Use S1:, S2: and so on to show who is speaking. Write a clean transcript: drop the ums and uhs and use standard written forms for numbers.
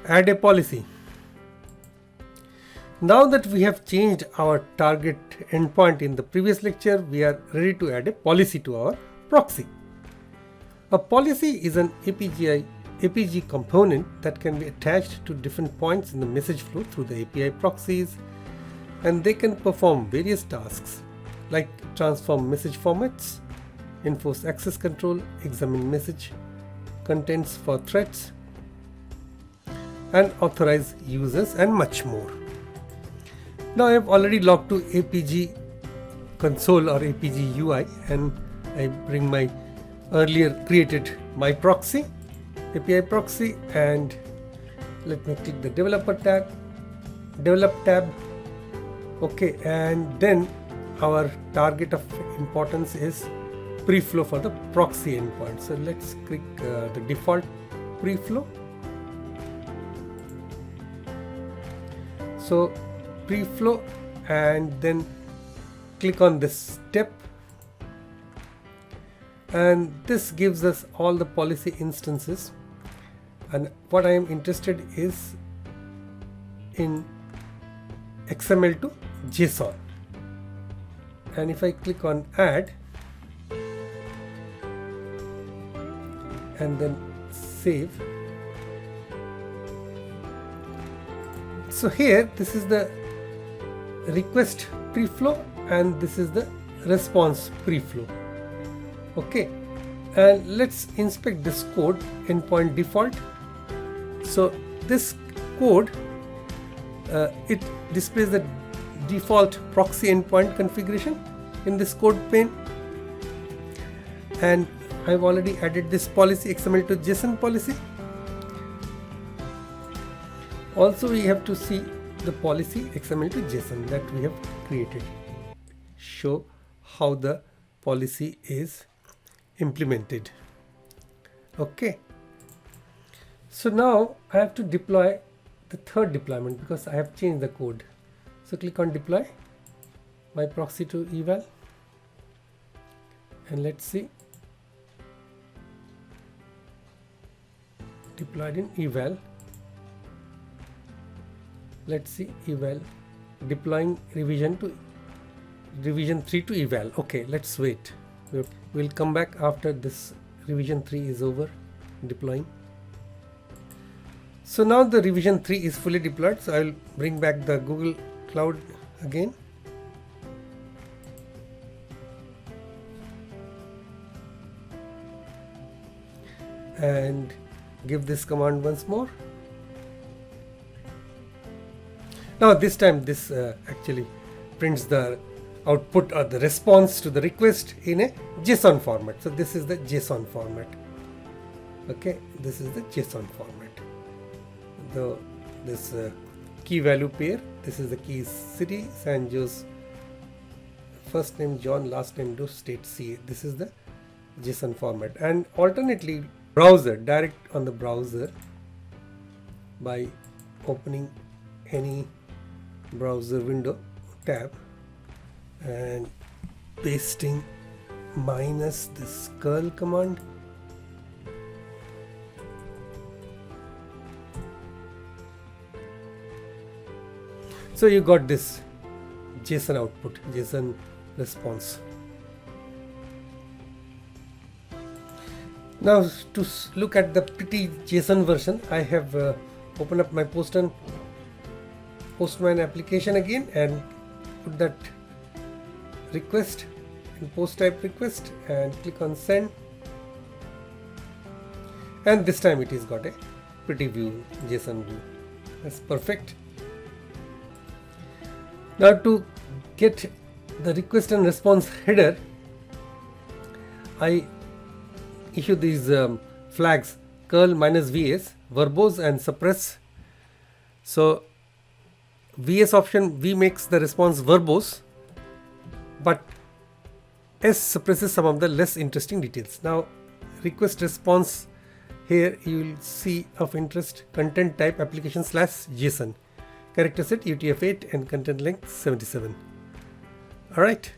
S1: Add a policy. Now that we have changed our target endpoint in the previous lecture, we are ready to add a policy to our proxy. A policy is an APG component that can be attached to different points in the message flow through the API proxies, and they can perform various tasks like transform message formats, enforce access control, examine message contents for threats, and authorize users, and much more. Now I have already logged to APG console or APG UI, and I bring my earlier created my proxy, API proxy, and let me click the develop tab. Okay, and then our target of importance is preflow for the proxy endpoint. So let's click the default preflow. So preflow, and then click on this step, and this gives us all the policy instances, and what I am interested is in XML to JSON. And if I click on add and then save, so here this is the request preflow and this is the response preflow. Okay, and let's inspect this code, endpoint default. So this code it displays the default proxy endpoint configuration in this code pane, and I've already added this policy, XML to JSON policy. Also we have to see the policy XML to JSON that we have created, show how the policy is implemented. Okay, so now I have to deploy the third deployment because I have changed the code. So click on deploy my proxy to eval, and let's see, deployed in eval. Let's see, eval, deploying revision 3 to eval. Okay, let's wait. We'll come back after this revision 3 is over deploying. So now the revision 3 is fully deployed, so I'll bring back the Google Cloud again. And give this command once more. Now this time this actually prints the output or the response to the request in a JSON format. So this is the JSON format. Okay, this is the JSON format. This key value pair, this is the key city, San Jose, first name John, last name Doe, state CA. This is the JSON format. And alternately, browser, direct on the browser by opening any browser window tab and pasting minus this curl command. So you got this JSON output, JSON response. Now to look at the pretty JSON version, I have opened up my Postman application again and put that request in post type request and click on send, and this time it has got a pretty view, JSON view. That's perfect. Now to get the request and response header, I issue these flags curl minus VS, verbose and suppress. So VS option, V makes the response verbose, but S suppresses some of the less interesting details. Now request response, here you will see of interest, content type application / JSON, character set UTF-8 and content length 77. Alright.